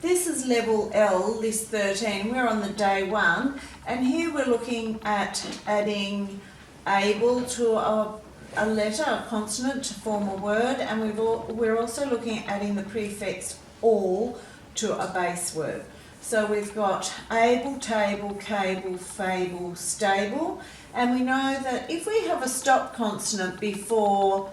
this is level L, list 13. We're on the day 1, and here we're looking at adding able to a letter, a consonant to form a word, and we're also looking at adding the prefix all to a base word. So we've got able, table, cable, fable, stable, and we know that if we have a stop consonant before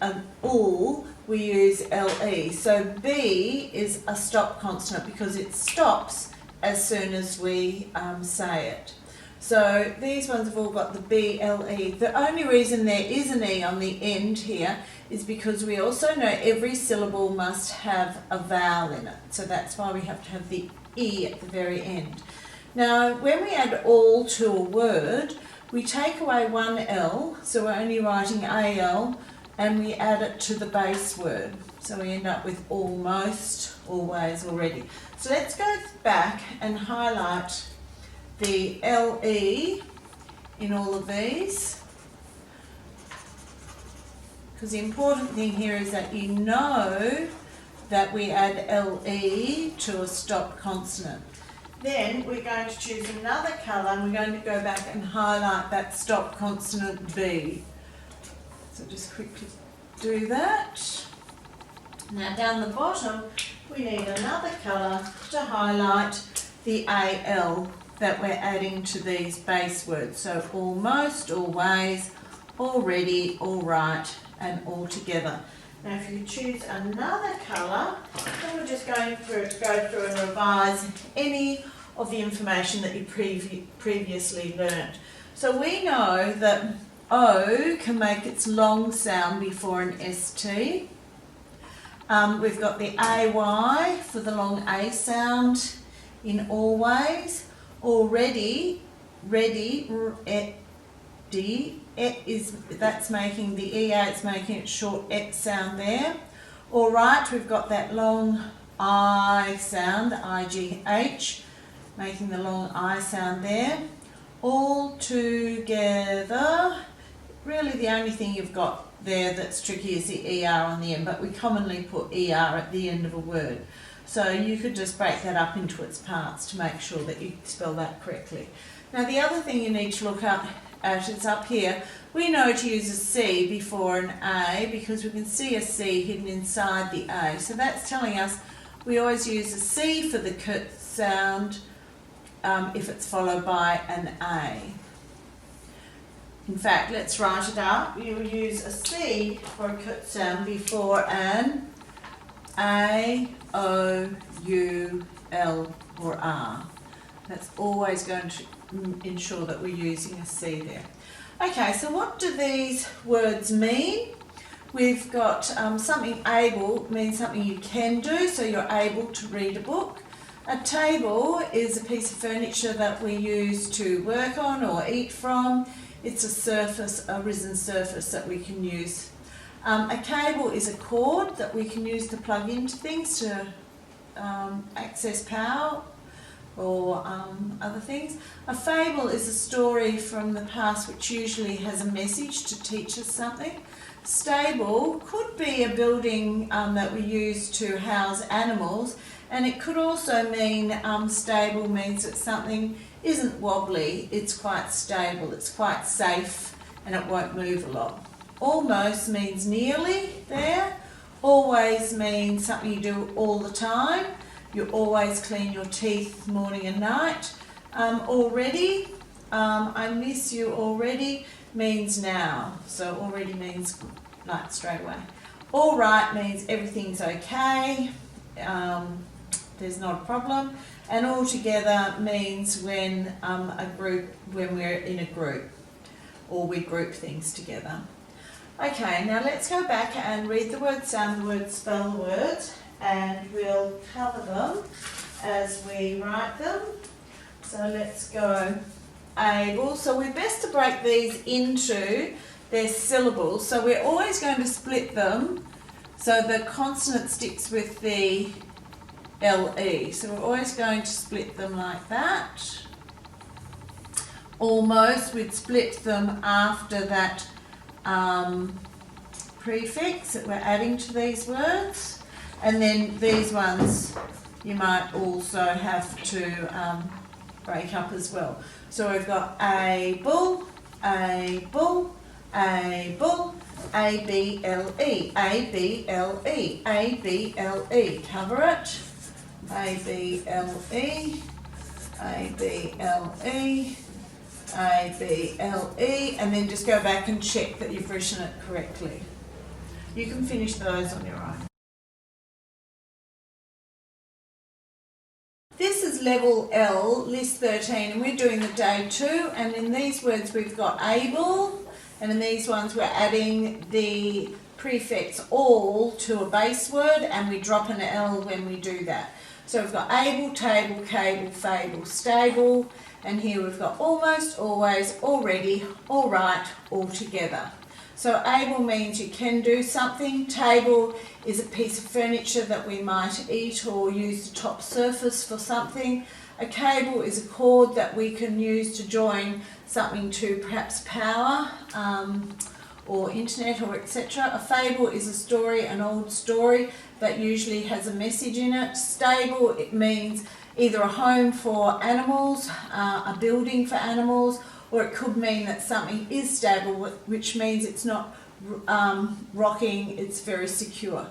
an all, we use LE. So B is a stop consonant because it stops as soon as we say it. So these ones have all got the BLE. The only reason there is an E on the end here is because we also know every syllable must have a vowel in it. So that's why we have to have the E at the very end. Now, when we add all to a word, we take away one L, so we're only writing AL, and we add it to the base word. So we end up with almost, always, already. So let's go back and highlight the LE in all of these, because the important thing here is that you know that we add LE to a stop consonant. Then we're going to choose another colour and we're going to go back and highlight that stop consonant B. So just quickly do that. Now down the bottom we need another colour to highlight the AL that we're adding to these base words. So almost, always, already, all right, and all together. Now if you choose another colour, then we're just going to go through and revise any of the information that you previously learnt. So we know that O can make its long sound before an ST. We've got the AY for the long A sound in always. Already, ready, that's making the EA, it's making it short X sound there. All right, we've got that long I sound, IGH, making the long I sound there. All together, really the only thing you've got there that's tricky is the ER on the end, but we commonly put ER at the end of a word. So you could just break that up into its parts to make sure that you spell that correctly. Now the other thing you need to look at is up here. We know to use a C before an A because we can see a C hidden inside the A. So that's telling us we always use a C for the kut sound if it's followed by an A. In fact, let's write it up. You will use a C for a kut sound before an A, O, U, L or R. That's always going to ensure that we're using a C there. Okay, so what do these words mean? We've got something able means something you can do, so you're able to read a book. A table is a piece of furniture that we use to work on or eat from. It's a surface, a risen surface that we can use. A cable is a cord that we can use to plug into things to access power or other things. A fable is a story from the past which usually has a message to teach us something. Stable could be a building that we use to house animals, and it could also mean stable means that something isn't wobbly, it's quite stable, it's quite safe and it won't move a lot. Almost means nearly there. Always means something you do all the time. You always clean your teeth morning and night. Already, I miss you already means now. So already means like straight away. All right means everything's okay. There's not a problem. And all together means when we're in a group or we group things together. Okay, now let's go back and read the words, sound the words, spell the words, and we'll cover them as we write them. So let's go able. So we're best to break these into their syllables. So we're always going to split them so the consonant sticks with the LE. So we're always going to split them like that. Almost, we'd split them after that prefix that we're adding to these words, and then these ones you might also have to break up as well. So we've got able, able, able, A-B-L-E, A-B-L-E, A-B-L-E, cover it, A-B-L-E, A-B-L-E, A-B-L-E, and then just go back and check that you've written it correctly. You can finish those on your own. This is level L, list 13, and we're doing the day 2, and in these words we've got able, and in these ones we're adding the prefix all to a base word, and we drop an L when we do that. So we've got able, table, cable, fable, stable, and here we've got almost, always, already, all right, all together. So able means you can do something. Table is a piece of furniture that we might eat or use the top surface for something. A cable is a cord that we can use to join something to perhaps power or internet or etc. A fable is a story, an old story that usually has a message in it. Stable, it means either a home for animals, a building for animals, or it could mean that something is stable, which means it's not rocking, it's very secure.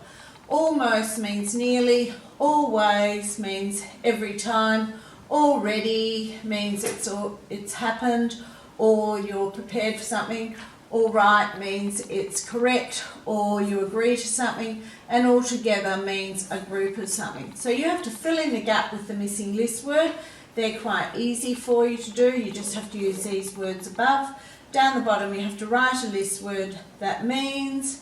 Almost means nearly, always means every time, already means it's happened or you're prepared for something, all right means it's correct or you agree to something, and all together means a group of something. So you have to fill in the gap with the missing list word. They're quite easy for you to do. You just have to use these words above. Down the bottom you have to write a list word that means.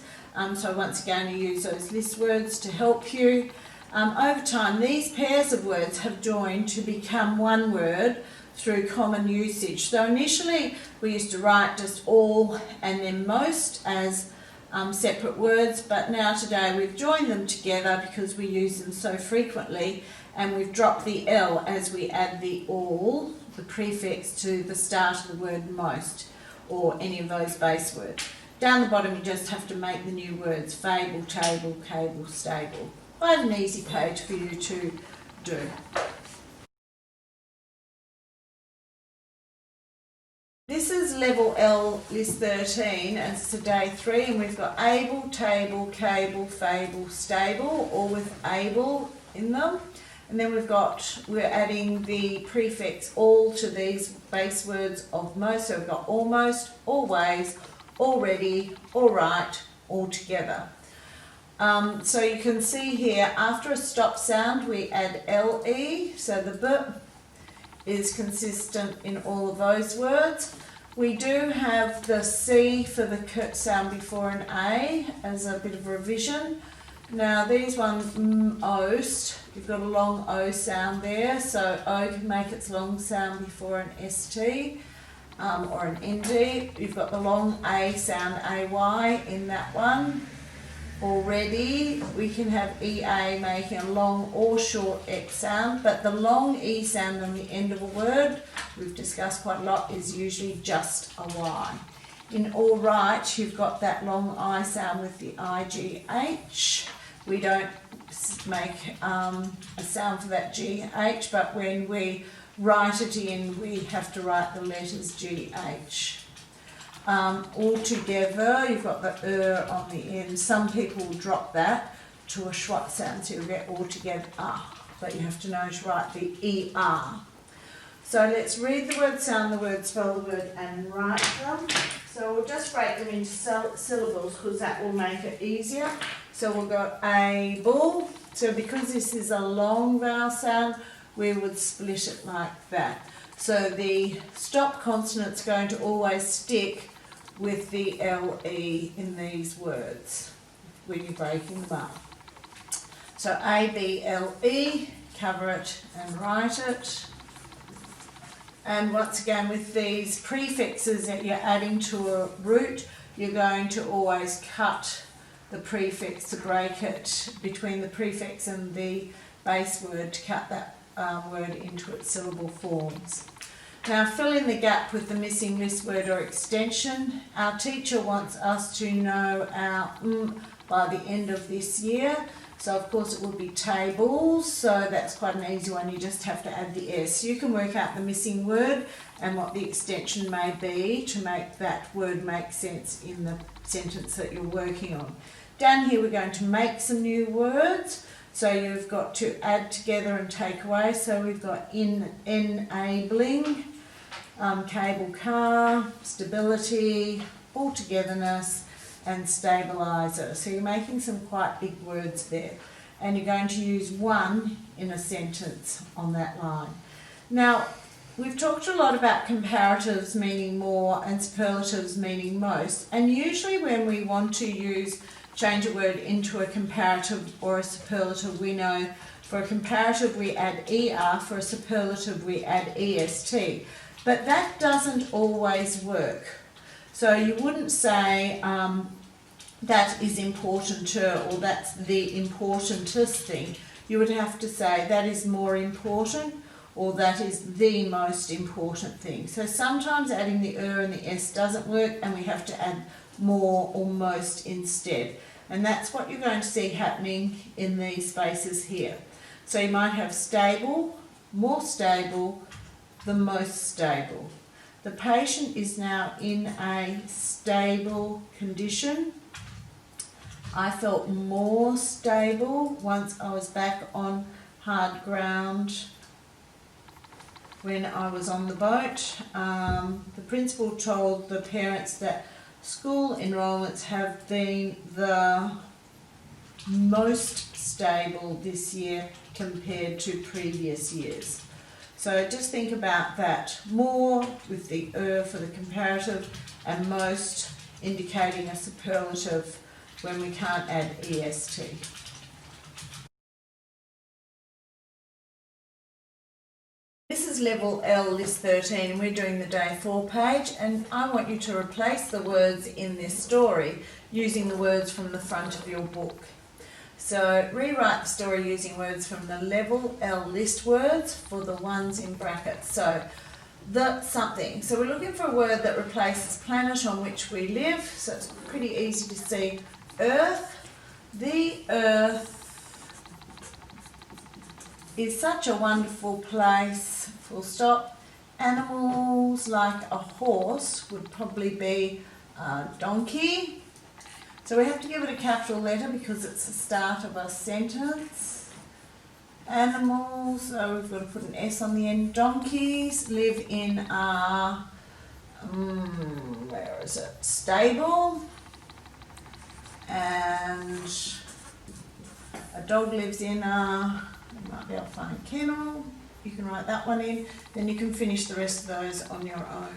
So once again you use those list words to help you. Over time these pairs of words have joined to become one word through common usage. So initially we used to write just all and then most as separate words, but now today we've joined them together because we use them so frequently, and we've dropped the L as we add the all, the prefix, to the start of the word most, or any of those base words. Down the bottom you just have to make the new words, fable, table, cable, stable. Quite an easy page for you to do. This is level L, list 13, and it's a day 3, and we've got able, table, cable, fable, stable, all with able in them. And then we're adding the prefix all to these base words of most. So we've got almost, always, already, all right, all together. So you can see here, after a stop sound, we add LE, so the B is consistent in all of those words. We do have the C for the curt sound before an A as a bit of revision. Now these ones, ost, you've got a long O sound there, so O can make its long sound before an ST or an ND. You've got the long A sound, AY, in that one. Already we can have EA making a long or short X sound, but the long E sound on the end of a word, we've discussed quite a lot, is usually just a Y. In all right, you've got that long I sound with the IGH. We don't make a sound for that GH, but when we write it in, we have to write the letters GH. All together, you've got the on the end. Some people will drop that to a schwa sound, so you'll get all together, but you have to know to write the ER. So let's read the word, sound the word, spell the word, and write them. So we'll just break them into syllables because that will make it easier. So we'll go able. So because this is a long vowel sound, we would split it like that. So the stop consonant's going to always stick with the LE in these words when you're breaking them up. So A-B-L-E, cover it and write it. And once again, with these prefixes that you're adding to a root, you're going to always cut the prefix to break it between the prefix and the base word to cut that word into its syllable forms. Now fill in the gap with the missing list word or extension. Our teacher wants us to know our by the end of this year. So of course it would be tables, so that's quite an easy one. You just have to add the S. You can work out the missing word and what the extension may be to make that word make sense in the sentence that you're working on. Down here we're going to make some new words. So you've got to add together and take away. So we've got enabling, cable car, stability, altogetherness, and stabilizer. So you're making some quite big words there. And you're going to use one in a sentence on that line. Now, we've talked a lot about comparatives meaning more and superlatives meaning most. And usually when we want to change a word into a comparative or a superlative, we know for a comparative we add ER, for a superlative we add EST. But that doesn't always work. So you wouldn't say that is important to, or that's the importantest thing. You would have to say that is more important, or that is the most important thing. So sometimes adding the and the S doesn't work, and we have to add more or most instead. And that's what you're going to see happening in these spaces here. So you might have stable, more stable, the most stable. The patient is now in a stable condition. I felt more stable once I was back on hard ground when I was on the boat. The principal told the parents that school enrolments have been the most stable this year compared to previous years. So just think about that. More with the for the comparative, and most indicating a superlative when we can't add EST. This is level L, list 13, and we're doing the day 4 page, and I want you to replace the words in this story using the words from the front of your book. So rewrite the story using words from the level L list words for the ones in brackets. So the something. So we're looking for a word that replaces planet on which we live. So it's pretty easy to see. Earth. The earth is such a wonderful place, full stop. Animals like a horse would probably be a donkey. So we have to give it a capital letter because it's the start of a sentence. Animals, so we've got to put an S on the end. Donkeys live in a, where is it? Stable. And a dog lives in a, you might be able to find a kennel. You can write that one in. Then you can finish the rest of those on your own.